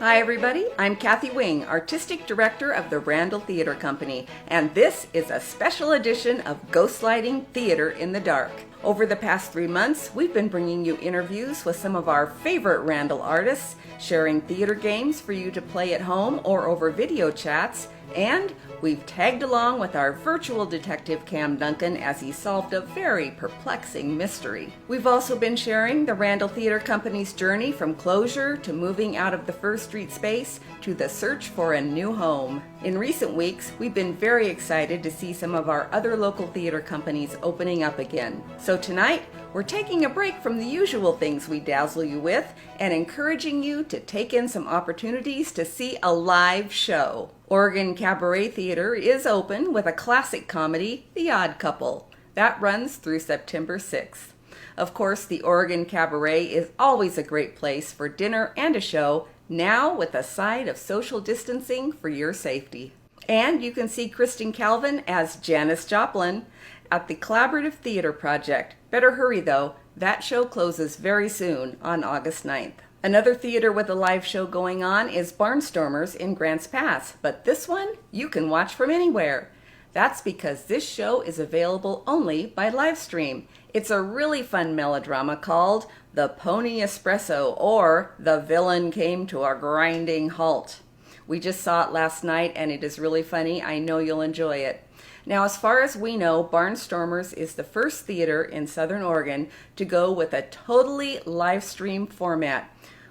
Hi everybody, I'm Kathy Wing, Artistic Director of the Randall Theatre Company, and this is a special edition of Ghostlighting Theater in the Dark. Over the past 3 months, we've been bringing you interviews with some of our favorite Randall artists, sharing theater games for you to play at home or over video chats, and we've tagged along with our virtual detective Cam Duncan as he solved a very perplexing mystery. We've also been sharing the Randall Theatre Company's journey from closure to moving out of the First Street space to the search for a new home. In recent weeks, we've been very excited to see some of our other local theater companies opening up again. So tonight, we're taking a break from the usual things we dazzle you with and encouraging you to take in some opportunities to see a live show. Oregon Cabaret Theater is open with a classic comedy, The Odd Couple. That runs through September 6th. Of course, the Oregon Cabaret is always a great place for dinner and a show, now with a side of social distancing for your safety. And you can see Kristen Calvin as Janice Joplin at the Collaborative Theater Project. Better hurry though, that show closes very soon on August 9th. Another theater with a live show going on is Barnstormers in Grants Pass, but this one you can watch from anywhere. That's because this show is available only by live stream. It's a really fun melodrama called The Pony Expresso, or The Villain Came to a Grinding Halt. We just saw it last night and it is really funny. I know you'll enjoy it. Now, as far as we know, Barnstormers is the first theater in Southern Oregon to go with a totally live stream format,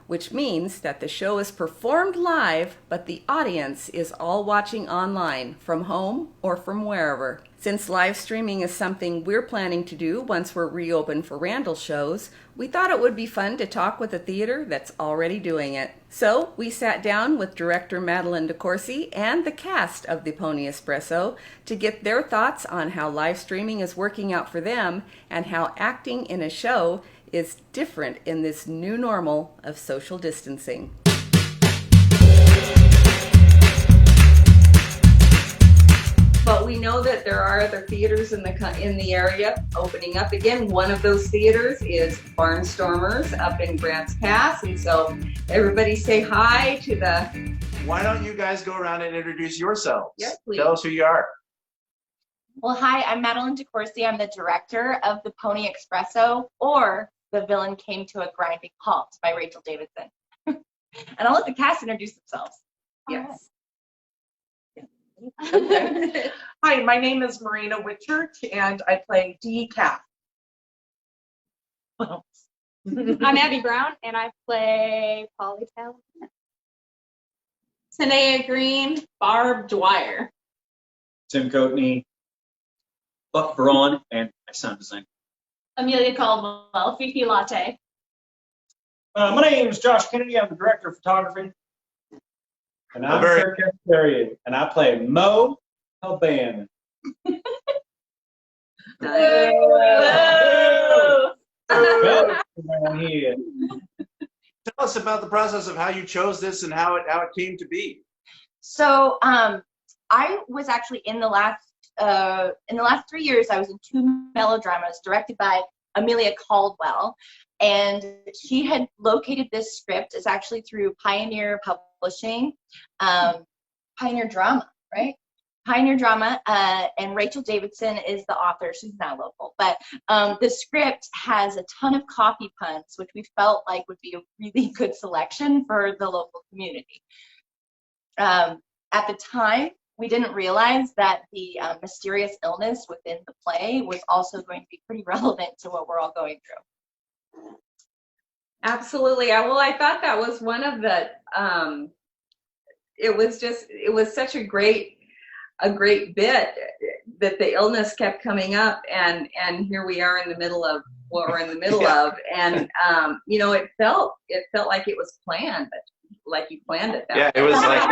which means that the show is performed live, but the audience is all watching online from home or from wherever. Since live streaming is something we're planning to do once we're reopened for Randall shows, we thought it would be fun to talk with a theater that's already doing it. So we sat down with director Madeline DeCourcey and the cast of the Pony Expresso to get their thoughts on how live streaming is working out for them and how acting in a show is different in this new normal of social distancing. But we know that there are other theaters in the area opening up again. One of those theaters is Barnstormers up in Grants Pass, and so everybody say hi to the... Why don't you guys go around and introduce yourselves? Yes, please. Tell us who you are. Well, hi, I'm Madeline DeCourcey. I'm the director of the Pony Expresso, or The Villain Came to a Grinding Halt by Rachel Davidson. And I'll let the cast introduce themselves. Yes. Okay. Hi, my name is Marina Witchert, and I play Dee Cat. I'm Abby Brown, and I play Polly Talon. Tanea Green, Barb Dwyer. Tim Coatney, Buck Braun, and my sound design. Amelia Caldwell, Fifi Latte. My name is Josh Kennedy. I'm the director of photography. And I'm Kirk Esterian, and I play Mo Halban. Tell us about the process of how you chose this and how it came to be. So I was actually in the last 3 years, I was in 2 melodramas directed by Amelia Caldwell, and she had located this script. It's actually through Pioneer Publishing, Pioneer Drama, right? Pioneer Drama, and Rachel Davidson is the author. She's not local, but the script has a ton of coffee puns, which we felt like would be a really good selection for the local community. At the time, we didn't realize that the mysterious illness within the play was also going to be pretty relevant to what we're all going through. Absolutely. Well, I thought that was one of the, it was such a great bit that the illness kept coming up, and here we are in the middle of what we're in the middle of, and it felt like it was planned, but like you planned it. Yeah, it was like.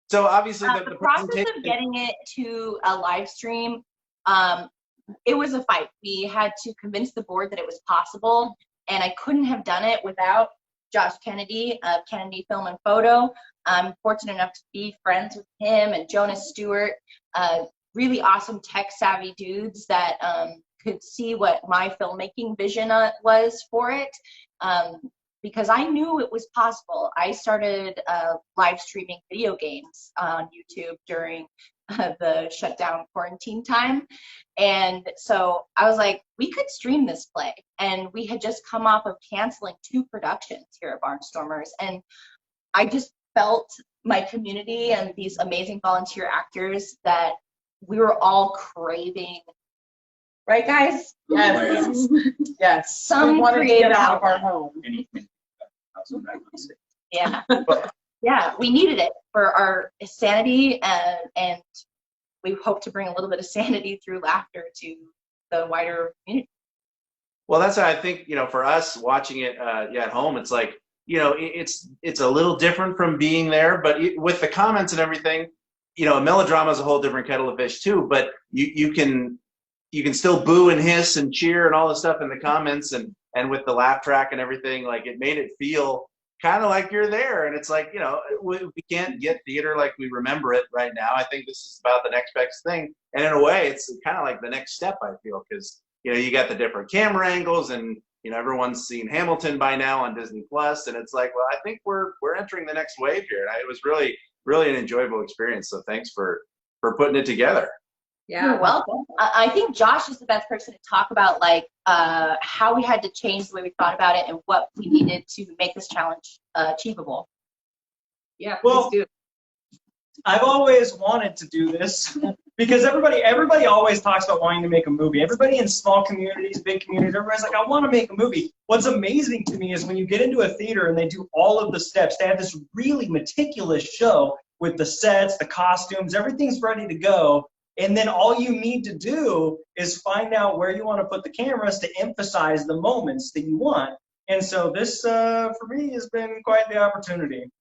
So obviously the process of getting it to a live stream, it was a fight. We had to convince the board that it was possible, and I couldn't have done it without Josh Kennedy of Kennedy Film and Photo. I'm fortunate enough to be friends with him and Jonas Stewart, really awesome tech savvy dudes that could see what my filmmaking vision was for it. Because I knew it was possible. I started live streaming video games on YouTube during the shutdown quarantine time. And so I was like, we could stream this play. And we had just come off of canceling 2 productions here at Barnstormers. And I just felt my community and these amazing volunteer actors that we were all craving. Right, guys? Yes. Yes. Some we wanted to creative get out of our outlet. home. Yeah. Yeah, we needed it for our sanity, and we hope to bring a little bit of sanity through laughter to the wider community. Well, that's how I think, for us watching it at home, it's like, it's a little different from being there, but with the comments and everything, a melodrama is a whole different kettle of fish too, but you can still boo and hiss and cheer and all the stuff in the comments, and with the laugh track and everything, like it made it feel kind of like you're there. And it's like, we can't get theater like we remember it right now. I think this is about the next best thing. And in a way, it's kind of like the next step, I feel, because, you got the different camera angles, and, everyone's seen Hamilton by now on Disney Plus. And it's like, well, I think we're entering the next wave here. And it was really, really an enjoyable experience. So thanks for putting it together. Yeah. You're welcome. I think Josh is the best person to talk about how we had to change the way we thought about it and what we needed to make this challenge achievable. Yeah, Well, please do. I've always wanted to do this because everybody always talks about wanting to make a movie. Everybody in small communities, big communities, everybody's like, I want to make a movie. What's amazing to me is when you get into a theater and they do all of the steps, they have this really meticulous show with the sets, the costumes, everything's ready to go. And then all you need to do is find out where you want to put the cameras to emphasize the moments that you want. And so this, for me, has been quite the opportunity.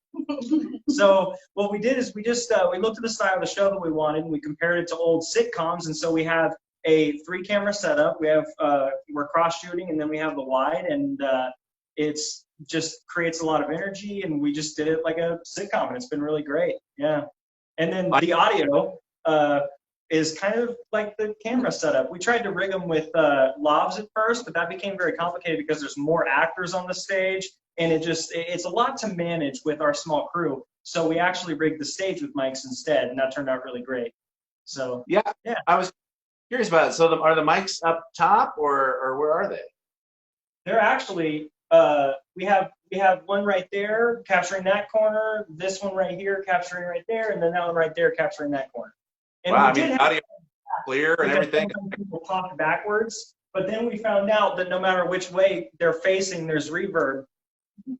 So what we did is we looked at the style of the show that we wanted, and we compared it to old sitcoms. And so we have a 3-camera setup. We have we're cross shooting, and then we have the wide, and it's just creates a lot of energy. And we just did it like a sitcom, and it's been really great. Yeah. And then the audio is kind of like the camera setup. We tried to rig them with lavs at first, but that became very complicated because there's more actors on the stage, and it's a lot to manage with our small crew. So we actually rigged the stage with mics instead, and that turned out really great. So yeah. I was curious about it. So are the mics up top, or where are they? They're actually we have one right there capturing that corner, this one right here capturing right there, and then that one right there capturing that corner. And wow, we did have audio clear and everything. Some people talk backwards, but then we found out that no matter which way they're facing, there's reverb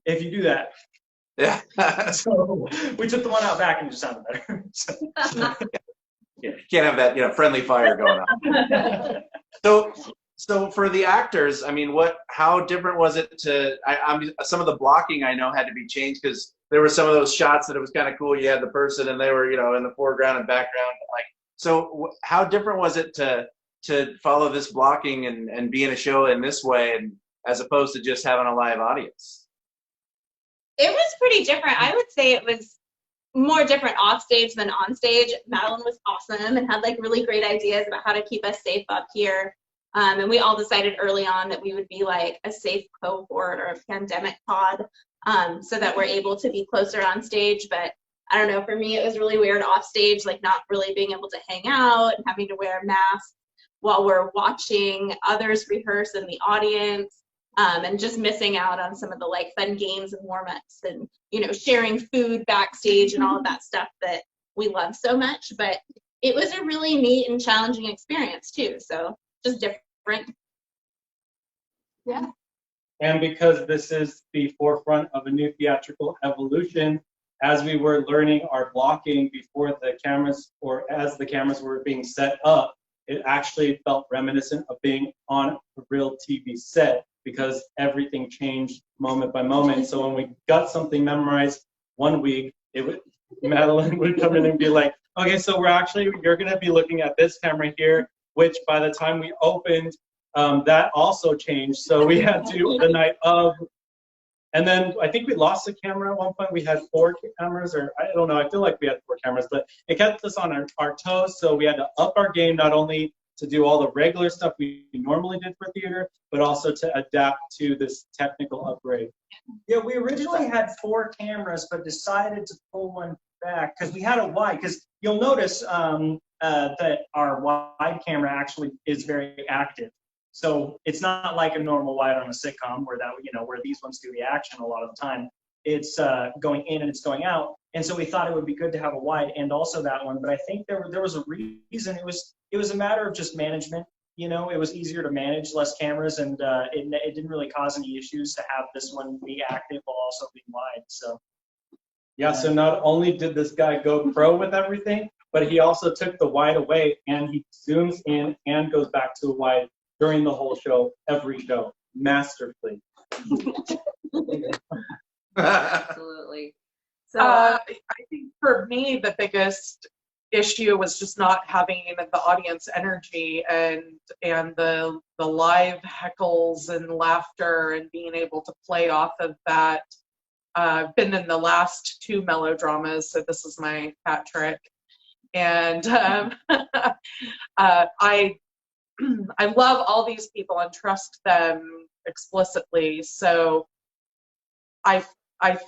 if you do that. Yeah. So we took the one out back and it just sounded better. Yeah, can't have that friendly fire going on. So for the actors, I mean, how different was it to? Some of the blocking I know had to be changed because there were some of those shots that it was kind of cool. You had the person and they were in the foreground and background. So how different was it to follow this blocking and be in a show in this way, and as opposed to just having a live audience? It was pretty different. I would say it was more different off stage than on stage. Madeline was awesome and had really great ideas about how to keep us safe up here. And we all decided early on that we would be like a safe cohort or a pandemic pod, so that we're able to be closer on stage. But I don't know, for me, it was really weird off stage, not really being able to hang out and having to wear masks while we're watching others rehearse in the audience, and just missing out on some of the fun games and warm-ups and, sharing food backstage and all of that stuff that we love so much. But it was a really neat and challenging experience too. So just different. Yeah. And because this is the forefront of a new theatrical evolution, as we were learning our blocking before the cameras, or as the cameras were being set up, it actually felt reminiscent of being on a real TV set, because everything changed moment by moment. So when we got something memorized one week, Madeline would come in and be like, okay, so you're gonna be looking at this camera here, which by the time we opened, that also changed. So we had to, the night of, and then I think we lost a camera at one point. We had 4 cameras, or I don't know, I feel like we had 4 cameras, but it kept us on our toes. So we had to up our game, not only to do all the regular stuff we normally did for theater, but also to adapt to this technical upgrade. Yeah, we originally had 4 cameras, but decided to pull one back because we had a wide. Because you'll notice that our wide camera actually is very active. So it's not like a normal wide on a sitcom where where these ones do the action a lot of the time. It's going in and it's going out. And so we thought it would be good to have a wide and also that one. But I think there was a reason. It was a matter of just management. It was easier to manage, less cameras, and it didn't really cause any issues to have this one be active while also being wide. So yeah. So not only did this guy go pro with everything, but he also took the wide away and he zooms in and goes back to a wide during the whole show, every show, masterfully. Absolutely. So I think for me, the biggest issue was just not having the audience energy and the live heckles and laughter and being able to play off of that. I've been in the last 2 melodramas, so this is my hat trick. And I love all these people and trust them explicitly. So I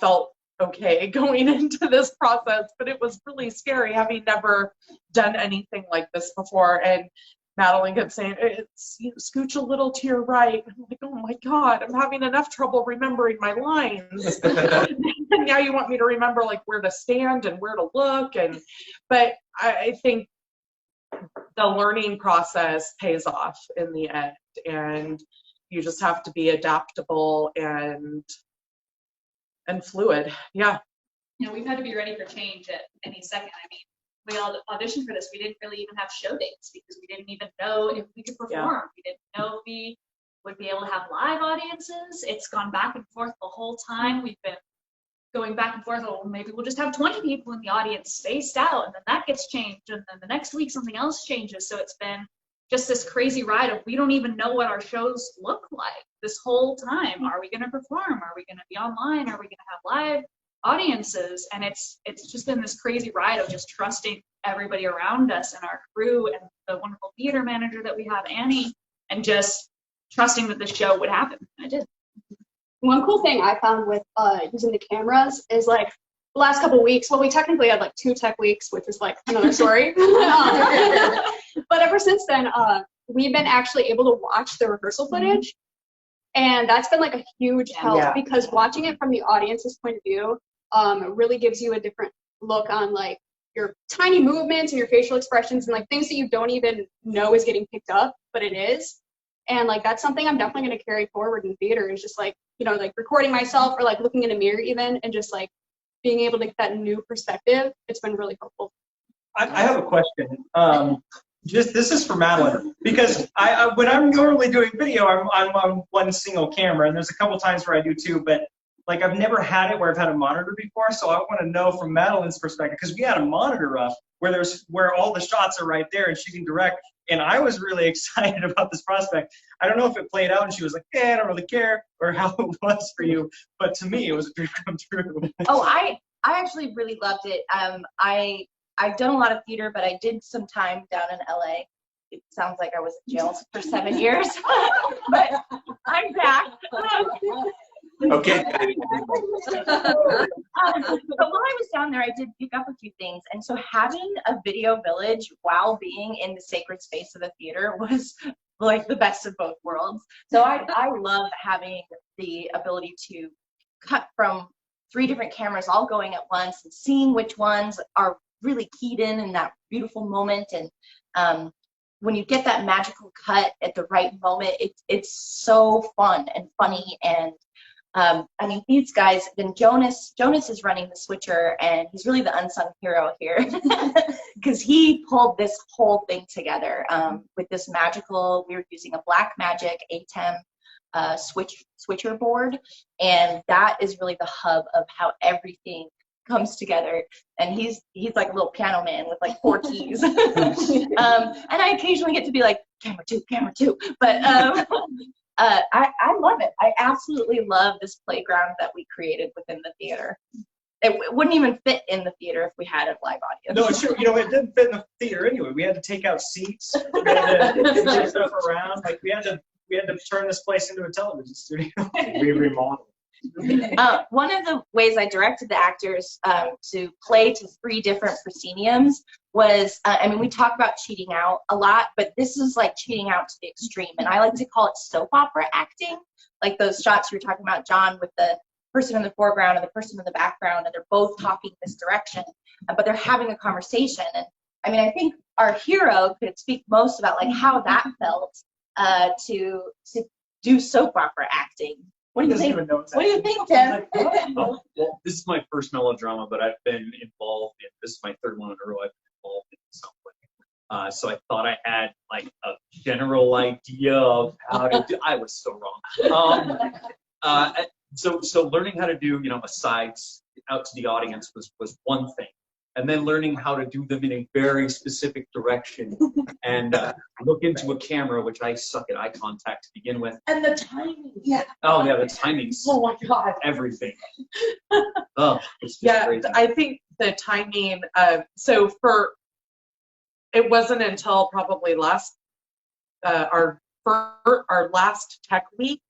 felt okay going into this process, but it was really scary having never done anything like this before. And Madeline kept saying, scooch a little to your right. I'm like, oh my God, I'm having enough trouble remembering my lines. And now you want me to remember like where to stand and where to look. But I think the learning process pays off in the end. And you just have to be adaptable and fluid. Yeah. We've had to be ready for change at any second. I mean, we all auditioned for this. We didn't really even have show dates because we didn't even know if we could perform. Yeah. We didn't know if we would be able to have live audiences. It's gone back and forth the whole time. We've been going back and forth. Oh, maybe we'll just have 20 people in the audience spaced out, and then that gets changed, and then the next week something else changes. So it's been just this crazy ride of we don't even know what our shows look like this whole time. Are we going to perform? Are we going to be online? Are we going to have live audiences? And it's just been this crazy ride of just trusting everybody around us and our crew and the wonderful theater manager that we have, Annie, and just trusting that the show would happen. I did. One cool thing I found with using the cameras is like the last couple of weeks, well, we technically had like 2 tech weeks, which is like another story. But ever since then, we've been actually able to watch the rehearsal footage. And that's been like a huge help because watching it from the audience's point of view, it really gives you a different look on like your tiny movements and your facial expressions and like things that you don't even know is getting picked up, but it is. And like that's something I'm definitely going to carry forward in theater is just like, like recording myself or like looking in a mirror even and just like being able to get that new perspective. It's been really helpful. I have a question. This is for Madeline because I when I'm normally doing video, I'm on one single camera, and there's a couple times where I do 2, but like I've never had it where I've had a monitor before, so I want to know from Madeline's perspective because we had a monitor up where all the shots are right there and she can direct, and I was really excited about this prospect. I don't know if it played out and she was like, I don't really care, or how it was for you, but to me it was a dream come true. Oh, I actually really loved it. I've done a lot of theater, but I did some time down in LA. It sounds like I was in jail for 7 years, but I'm back. Okay. But while I was down there, I did pick up a few things. And so having a video village while being in the sacred space of the theater was like the best of both worlds. So I love having the ability to cut from 3 different cameras all going at once and seeing which ones are really keyed in that beautiful moment. And when you get that magical cut at the right moment, it's so fun and funny. And I mean, these guys, then Jonas is running the switcher, and he's really the unsung hero here because he pulled this whole thing together with this magical, we were using a black magic ATEM switcher board, and that is really the hub of how everything comes together. And he's like a little piano man with like 4 keys. And I occasionally get to be like, camera two. But I love it. I absolutely love this playground that we created within the theater. it wouldn't even fit in the theater if we had a live audience. No, it's true. You know, it didn't fit in the theater anyway. We had to take out seats. We had to move stuff around. Like we had to turn this place into a television studio. We remodeled. One of the ways I directed the actors to play to 3 different prosceniums was, I mean, we talk about cheating out a lot, but this is like cheating out to the extreme. And I like to call it soap opera acting, like those shots you were talking about, John, with the person in the foreground and the person in the background, and they're both talking this direction, but they're having a conversation. And I mean, I think our hero could speak most about like how that felt to do soap opera acting. What do you think? What do you think, Tim? Well, this is my first melodrama, but I've been involved in, this is my 3rd one in a row I've been involved in some way. So I thought I had like a general idea of how to do. I was so wrong. So learning how to do, you know, asides out to the audience was one thing. And then learning how to do them in a very specific direction and look into a camera, which I suck at eye contact to begin with. And the timing. Yeah. Oh, yeah, the timing's Oh my God. everything. Oh, it's just Yeah, crazy. I think the timing, so it wasn't until probably our last tech week,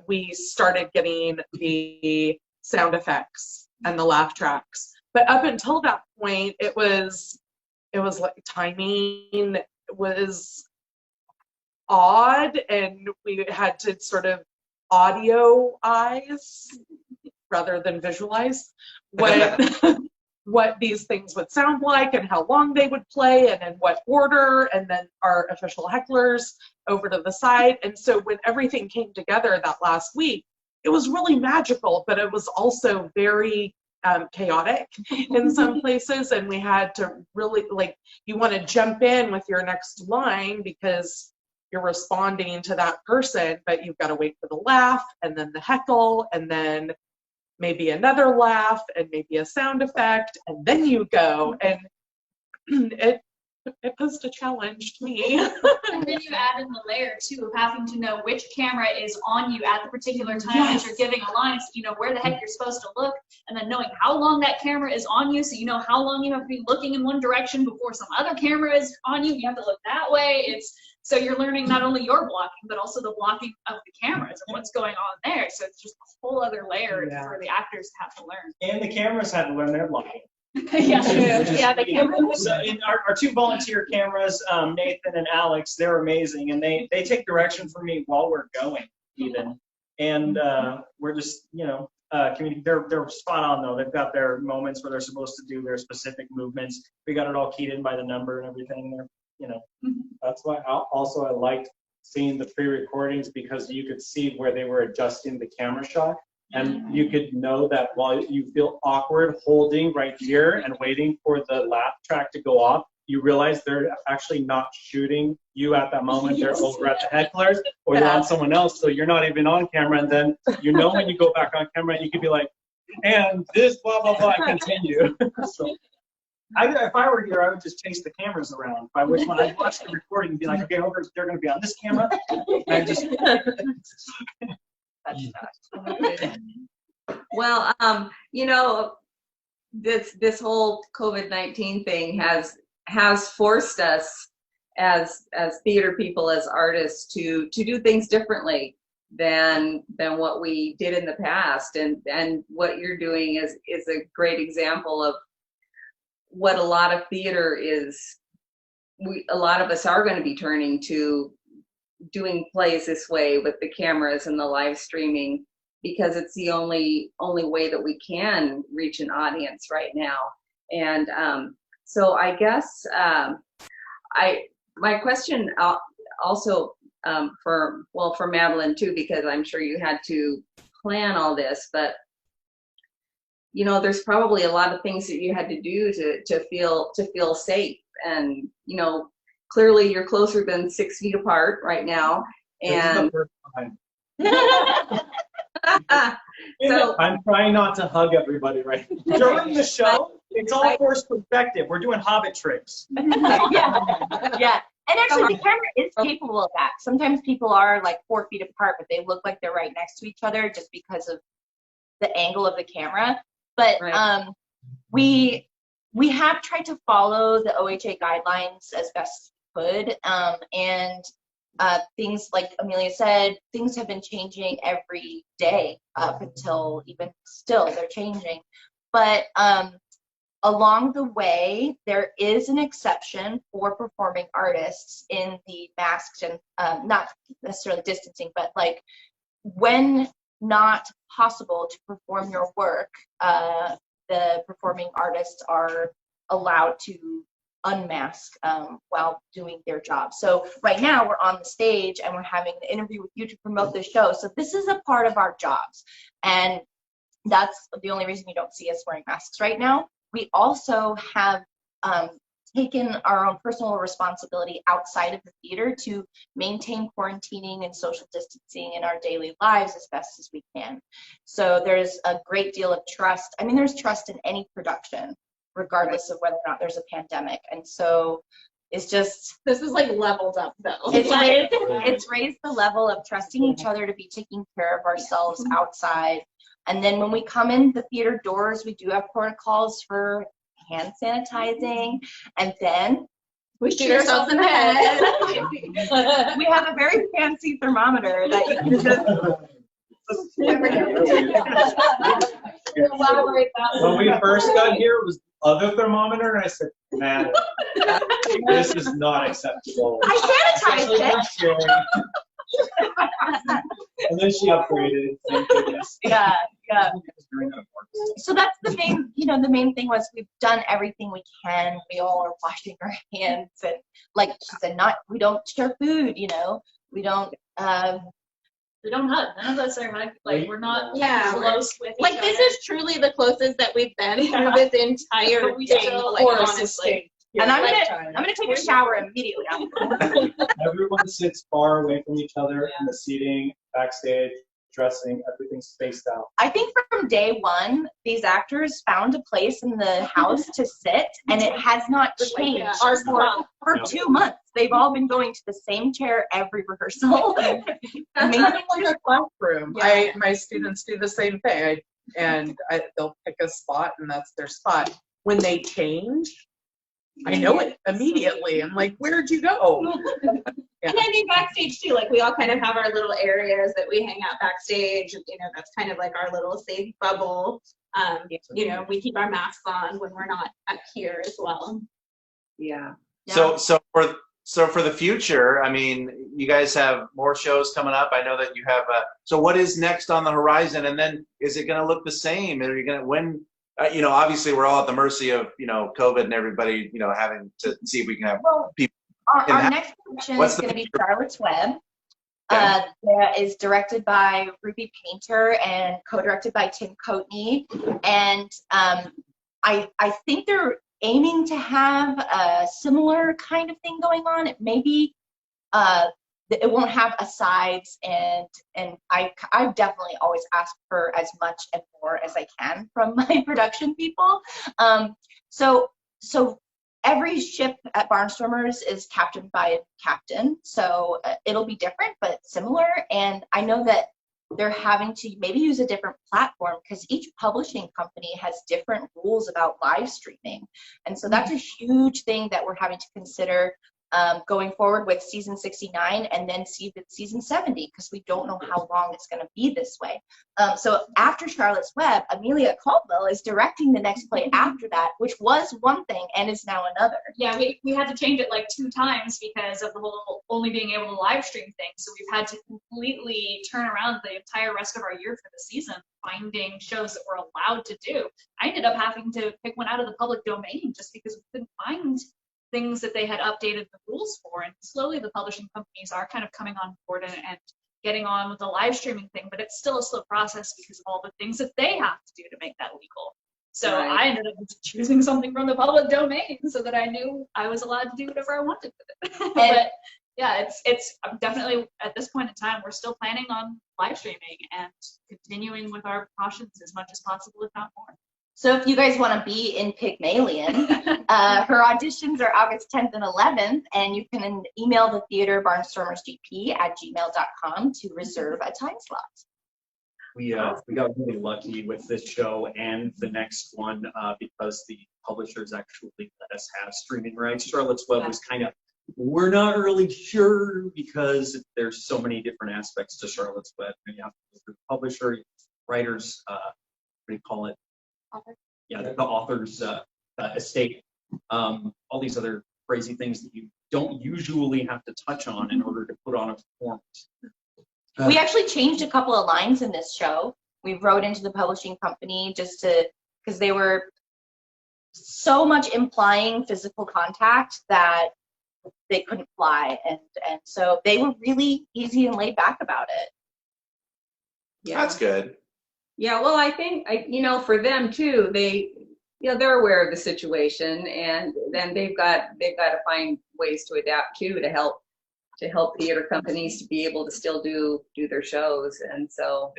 we started getting the sound effects and the laugh tracks. But up until that point, it was like timing was odd, and we had to sort of audio eyes rather than visualize what these things would sound like and how long they would play and in what order, and then our official hecklers over to the side. And so when everything came together that last week, it was really magical, but it was also very chaotic in some places, and we had to really, like, you want to jump in with your next line because you're responding to that person, but you've got to wait for the laugh and then the heckle and then maybe another laugh and maybe a sound effect, and then you go, and it posed a challenge to me. And then you add in the layer too of having to know which camera is on you at the particular time that you're giving a line, so you know where the heck you're supposed to look, and then knowing how long that camera is on you, so you know how long you have to be looking in one direction before some other camera is on you. You have to look that way. So you're learning not only your blocking, but also the blocking of the cameras and what's going on there. So it's just a whole other layer for the actors to have to learn. And the cameras had to learn their blocking. Yeah, Yeah, the camera. So in our 2 volunteer cameras, Nathan and Alex, they're amazing, and they take direction from me while we're going even, and we're just, you know, they're spot on though. They've got their moments where they're supposed to do their specific movements. We got it all keyed in by the number and everything. They're, you know. That's why I liked seeing the pre-recordings, because you could see where they were adjusting the camera shot. And you could know that while you feel awkward holding right here and waiting for the laugh track to go off, you realize they're actually not shooting you at that moment. They're over at the hecklers, or you're on someone else, so you're not even on camera. And then you know when you go back on camera, you could be like, and this blah blah blah, and continue. So, if I were here, I would just chase the cameras around. I'd watch the recording and be like, okay, they're going to be on this camera. And just Well, you know, this whole COVID-19 thing has forced us as theater people, as artists, to do things differently than what we did in the past, and what you're doing is a great example of what a lot of theater is. A lot of us are going to be turning to doing plays this way with the cameras and the live streaming, because it's the only way that we can reach an audience right now. And so I guess my question also for Madeline too, because I'm sure you had to plan all this, but you know, there's probably a lot of things that you had to do to feel safe. And you know, clearly you're closer than 6 feet apart right now, and so I'm trying not to hug everybody right now. during the show, it's all forced perspective. We're doing Hobbit tricks. Yeah. And actually, the camera is capable of that. Sometimes people are like 4 feet apart, but they look like they're right next to each other just because of the angle of the camera. But Right. we have tried to follow the OHA guidelines as best we could, and things like Amelia said, things have been changing every day up until even still they're changing. But along the way, there is an exception for performing artists in the masked and not necessarily distancing, but like when not possible to perform your work, the performing artists are allowed to unmask while doing their job. So right now we're on the stage and we're having the interview with you to promote the show. So this is a part of our jobs. And that's the only reason you don't see us wearing masks right now. We also have taken our own personal responsibility outside of the theater to maintain quarantining and social distancing in our daily lives as best as we can. So there's a great deal of trust. I mean, there's trust in any production, regardless of whether or not there's a pandemic. And so it's just, This is like leveled up though. it's raised the level of trusting each other to be taking care of ourselves outside. And then when we come in the theater doors, we do have protocols for hand sanitizing, and then We shoot ourselves in the head. we have a very fancy thermometer that you can just Elaborate that When we first got here, it was the other thermometer, and I said, man, this is not acceptable. I sanitized it. Especially for sharing. And then she upgraded. Thank goodness. Yeah. So that's the main, the main thing was we've done everything we can. We all are washing our hands, and like she said, we don't share food, we don't We don't hug. None of us are hug. Like we're not close with each Like other. this is truly the closest that we've been through this entire But we thing. still Like Or honestly. sustain. and I'm Lifetime. gonna take a shower immediately after. Everyone sits far away from each other in the seating, backstage, dressing, everything's spaced out. I think from day one, these actors found a place in the house to sit, and it has not changed Our for 2 months. They've all been going to the same chair every rehearsal. That's kind of like a classroom. Yeah. My students do the same thing, they'll pick a spot, and that's their spot. When they change, I know it immediately. I'm like, where'd you go? And I think backstage too, like we all kind of have our little areas that we hang out backstage. That's kind of like our little safe bubble. We keep our masks on when we're not up here as well. Yeah. So for the future, I mean, you guys have more shows coming up. I know that you have. So what is next on the horizon? And then is it going to look the same? Are you going to obviously we're all at the mercy of COVID and everybody having to see if we can have people. Our next production is going to be Charlotte's Web. That is directed by Ruby Painter and co-directed by Tim Coatney. And I think they're aiming to have a similar kind of thing going on. It may be it won't have asides, and I've definitely always asked for as much and more as I can from my production people. So every ship at Barnstormers is captained by a captain, so it'll be different but similar. And I know that they're having to maybe use a different platform because each publishing company has different rules about live streaming. And so that's a huge thing that we're having to consider going forward with season 69 and then season 70, because we don't know how long it's going to be this way. So after Charlotte's Web, Amelia Caldwell is directing the next play after that, which was one thing and is now another. Yeah, we had to change it like 2 times because of the whole only being able to live stream thing. So we've had to completely turn around the entire rest of our year for the season, finding shows that we're allowed to do. I ended up having to pick one out of the public domain just because we couldn't find things that they had updated the rules for. And slowly the publishing companies are kind of coming on board and getting on with the live streaming thing, but it's still a slow process because of all the things that they have to do to make that legal. So I ended up choosing something from the public domain so that I knew I was allowed to do whatever I wanted with it. But yeah, it's definitely at this point in time, we're still planning on live streaming and continuing with our precautions as much as possible, if not more. So if you guys want to be in Pygmalion, her auditions are August 10th and 11th, and you can email the theater barnstormersgp@gmail.com to reserve a time slot. We got really lucky with this show and the next one because the publishers actually let us have streaming rights. Charlotte's Web was kind of, we're not really sure because there's so many different aspects to Charlotte's Web. You have to go through the publisher, writers, what do you call it? Author. Yeah, the author's estate. All these other crazy things that you don't usually have to touch on in order to put on a performance. We actually changed a couple of lines in this show. We wrote into the publishing company because they were so much implying physical contact that they couldn't fly, and so they were really easy and laid back about it. Yeah. That's good. Yeah, well, I think, for them too, they're aware of the situation, and then they've got to find ways to adapt too to help theater companies to be able to still do their shows, and so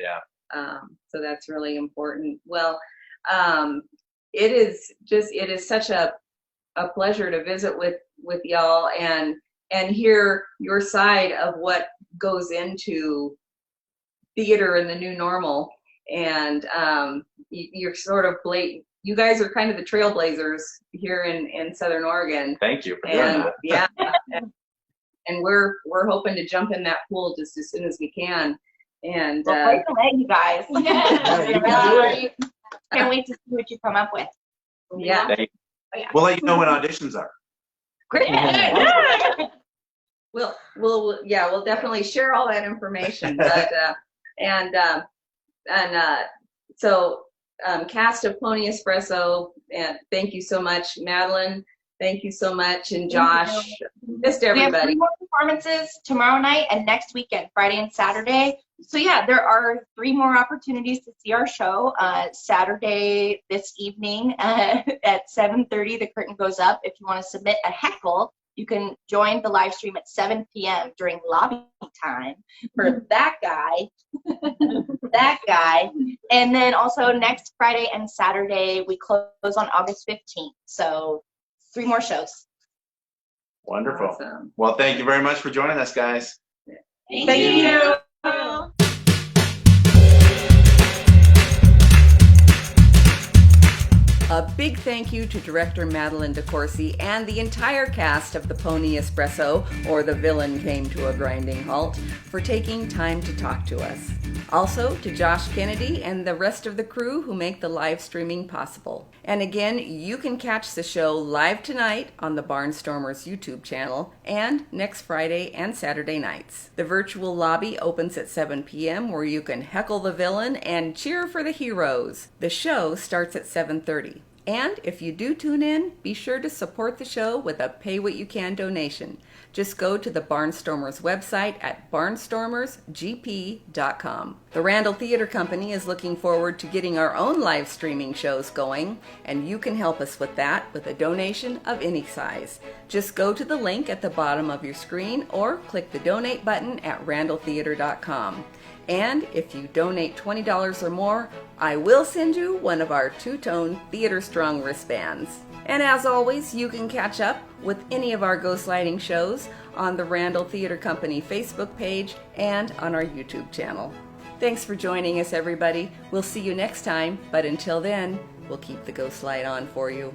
so that's really important. Well, it is such a pleasure to visit with y'all and hear your side of what goes into theater in the new normal, and you're sort of you guys are kind of the trailblazers here in Southern Oregon. Thank you for doing that. Yeah. And we're hoping to jump in that pool just as soon as we can. And Break the leg, you guys. Can't wait to see what you come up with. Yeah. We'll let you know when auditions are. Great. We'll definitely share all that information. But so cast of Pony Expresso, and thank you so much, Madeline. Thank you so much, and Josh. Just everybody. We have 3 more performances tomorrow night and next weekend, Friday and Saturday. So yeah, there are 3 more opportunities to see our show. Saturday this evening at 7:30, the curtain goes up. If you want to submit a heckle, you can join the live stream at 7 p.m. during lobby time for that guy. That guy. And then also next Friday and Saturday, we close on August 15th. So 3 more shows. Wonderful. Awesome. Well, thank you very much for joining us, guys. Thank you. A big thank you to director Madeline DeCourcey and the entire cast of the Pony Expresso, or The Villain Came to a Grinding Halt, for taking time to talk to us. Also to Josh Kennedy and the rest of the crew who make the live streaming possible. And again, you can catch the show live tonight on the Barnstormers YouTube channel and next Friday and Saturday nights. The virtual lobby opens at 7 p.m. where you can heckle the villain and cheer for the heroes. The show starts at 7:30. And if you do tune in, be sure to support the show with a Pay What You Can donation. Just go to the Barnstormers website at barnstormersgp.com. The Randall Theatre Company is looking forward to getting our own live streaming shows going, and you can help us with that with a donation of any size. Just go to the link at the bottom of your screen or click the donate button at randalltheatre.com. And if you donate $20 or more, I will send you one of our 2-tone Theater Strong wristbands. And as always, you can catch up with any of our Ghostlighting shows on the Randall Theatre Company Facebook page and on our YouTube channel. Thanks for joining us, everybody. We'll see you next time, but until then, we'll keep the ghost light on for you.